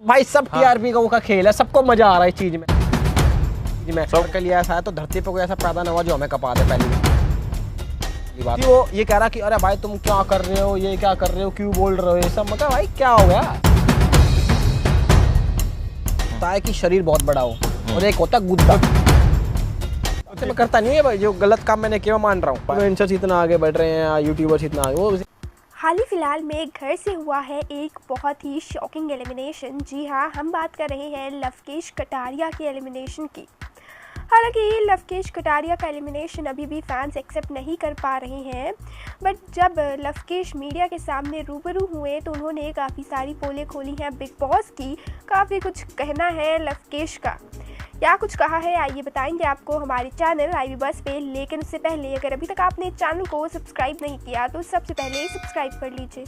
भाई सब टीआरपी का वो का खेल है, सबको मजा आ रहा है इस चीज में। सब के लिए ऐसा है तो धरती पे कोई ऐसा पैदा ना हुआ जो हमें कपा दे। पहली बात वो ये कह रहा कि अरे भाई तुम क्या कर रहे हो, ये क्या कर रहे हो, क्यों बोल रहे हो ये सब। मतलब भाई क्या हो गया, होता है कि शरीर बहुत बड़ा हो और एक होता है गुद्दा। मैं करता नहीं है भाई, जो गलत काम मैंने किया मान रहा हूँ। इन्फ्लुएंसर्स इतना आगे बढ़ रहे हैं, यूट्यूबर्स इतना आगे, वो हाल ही फिलहाल में घर से हुआ है एक बहुत ही शॉकिंग एलिमिनेशन। जी हाँ, हम बात कर रहे हैं लवकेश कटारिया के एलिमिनेशन की। हालांकि लवकेश कटारिया का एलिमिनेशन अभी भी फैंस एक्सेप्ट नहीं कर पा रहे हैं, बट जब लवकेश मीडिया के सामने रूबरू हुए तो उन्होंने काफ़ी सारी पोलें खोली हैं बिग बॉस की। काफ़ी कुछ कहना है लवकेश का। क्या कुछ कहा है आइए बताएंगे आपको हमारे चैनल आईवी बस पे। लेकिन उससे पहले अगर अभी तक आपने चैनल को सब्सक्राइब नहीं किया तो सबसे पहले सब्सक्राइब कर लीजिए।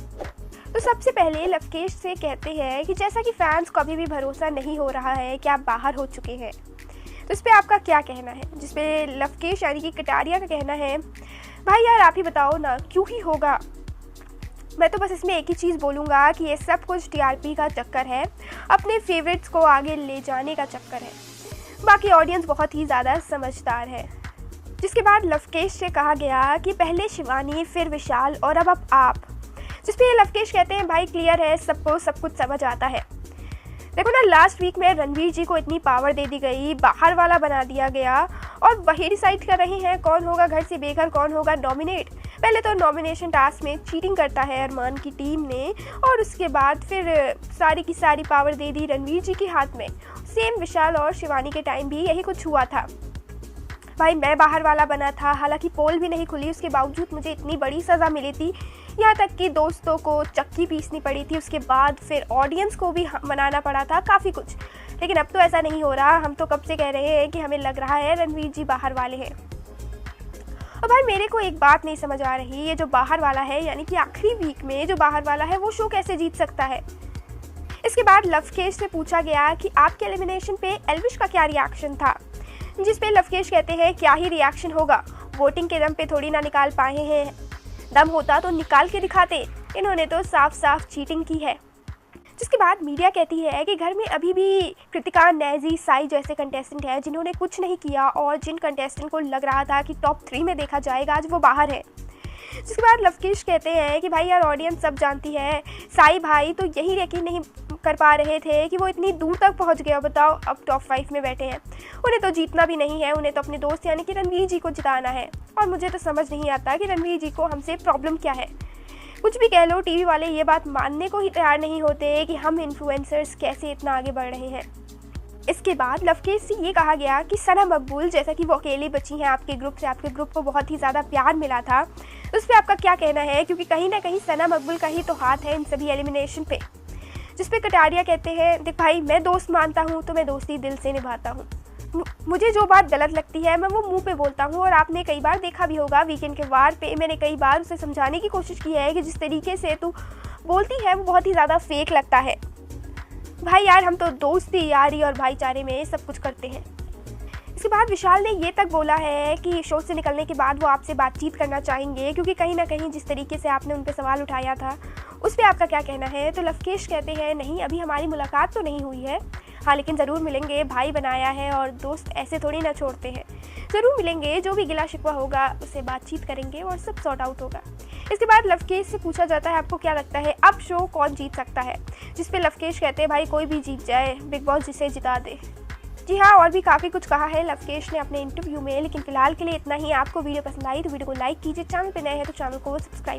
तो सबसे पहले लवकेश से कहते हैं कि जैसा कि फैंस को अभी भी भरोसा नहीं हो रहा है कि आप बाहर हो चुके हैं, तो इस पर आपका क्या कहना है। जिस पे लवकेश यानी कि कटारिया का कहना है, भाई यार आप ही बताओ ना क्यों ही होगा। मैं तो बस इसमें एक ही चीज़ बोलूँगा कि ये सब कुछ टीआरपी का चक्कर है, अपने फेवरेट्स को आगे ले जाने का चक्कर है। बाकी ऑडियंस बहुत ही ज़्यादा समझदार है। जिसके बाद लवकेश से कहा गया कि पहले शिवानी फिर विशाल और अब आप। जिस पे लवकेश कहते हैं भाई क्लियर है, सबको सब कुछ समझ आता है। देखो ना, लास्ट वीक में रणवीर जी को इतनी पावर दे दी गई, बाहर वाला बना दिया गया और वही डिसाइड कर रहे हैं कौन होगा घर से बेघर, कौन होगा नॉमिनेट। पहले तो नॉमिनेशन टास्क में चीटिंग करता है अरमान की टीम ने और उसके बाद फिर सारी की सारी पावर दे दी रणवीर जी के हाथ में। सेम विशाल और शिवानी के टाइम भी यही कुछ हुआ था। भाई मैं बाहर वाला बना था, हालांकि पोल भी नहीं खुली, उसके बावजूद मुझे इतनी बड़ी सज़ा मिली थी। यहाँ तक कि दोस्तों को चक्की पीसनी पड़ी थी, उसके बाद फिर ऑडियंस को भी मनाना पड़ा था, काफ़ी कुछ। लेकिन अब तो ऐसा नहीं हो रहा। हम तो कब से कह रहे हैं कि हमें लग रहा है रणवीर जी बाहर वाले हैं। और भाई मेरे को एक बात नहीं समझ आ रही, ये जो बाहर वाला है यानी कि आखिरी वीक में जो बाहर वाला है वो शो कैसे जीत सकता है। इसके बाद लवकेश से पूछा गया कि आपके एलिमिनेशन पे एल्विश का क्या रिएक्शन था। जिस पे लवकेश कहते हैं क्या ही रिएक्शन होगा, वोटिंग के दम पे थोड़ी ना निकाल पाए हैं, दम होता तो निकाल के दिखाते, इन्होंने तो साफ साफ चीटिंग की है। जिसके बाद मीडिया कहती है कि घर में अभी भी कृतिका, नैजी, साई जैसे कंटेस्टेंट हैं जिन्होंने कुछ नहीं किया और जिन कंटेस्टेंट को लग रहा था कि टॉप 3 में देखा जाएगा आज वो बाहर है। जिसके बाद लवकेश कहते हैं कि भाई यार ऑडियंस सब जानती है, साई भाई तो यही यकीन नहीं कर पा रहे थे कि वो इतनी दूर तक पहुंच गया। बताओ अब टॉप 5 में बैठे हैं, उन्हें तो जीतना भी नहीं है, उन्हें तो अपने दोस्त यानी कि रणवीर जी को जिताना है। और मुझे तो समझ नहीं आता कि रणवीर जी को हमसे प्रॉब्लम क्या है। कुछ भी कह लो, टीवी वाले ये बात मानने को ही तैयार नहीं होते कि हम इन्फ्लुएंसर्स कैसे इतना आगे बढ़ रहे हैं। इसके बाद लवकेश से ये कहा गया कि सना मकबूल जैसा कि वो अकेली बची हैं आपके ग्रुप से, आपके ग्रुप को बहुत ही ज़्यादा प्यार मिला था, तो उस पर आपका क्या कहना है, क्योंकि कहीं ना कहीं सना मकबूल का ही तो हाथ है इन सभी एलिमिनेशन पे। जिस पे कटारिया कहते हैं देख भाई मैं दोस्त मानता हूँ तो मैं दोस्ती दिल से निभाता हूँ, मुझे जो बात गलत लगती है मैं वो मुंह पे बोलता हूँ। और आपने कई बार देखा भी होगा वीकेंड के वार पे मैंने कई बार उसे समझाने की कोशिश की है कि जिस तरीके से तू बोलती है वो बहुत ही ज़्यादा फेक लगता है। भाई यार हम तो दोस्ती, यारी और भाईचारे में सब कुछ करते हैं। इसके बाद विशाल ने ये तक बोला है कि शो से निकलने के बाद वो आपसे बातचीत करना चाहेंगे, क्योंकि कहीं ना कहीं जिस तरीके से आपने उन पर सवाल उठाया था उस पर आपका क्या कहना है। तो लवकेश कहते हैं नहीं अभी हमारी मुलाकात तो नहीं हुई है, हाँ लेकिन ज़रूर मिलेंगे, भाई बनाया है और दोस्त ऐसे थोड़ी ना छोड़ते हैं, ज़रूर मिलेंगे, जो भी गिला शिकवा होगा उससे बातचीत करेंगे और सब सॉर्ट आउट होगा। इसके बाद लवकेश से पूछा जाता है आपको क्या लगता है अब शो कौन जीत सकता है। जिस पे लवकेश कहते हैं भाई कोई भी जीत जाए, बिग बॉस जिसे जिता दे। जी हाँ, और भी काफ़ी कुछ कहा है लवकेश ने अपने इंटरव्यू में, लेकिन फिलहाल के लिए इतना ही। आपको वीडियो पसंद आई तो वीडियो को लाइक कीजिए, चैनल पे नए हैं तो चैनल को सब्सक्राइब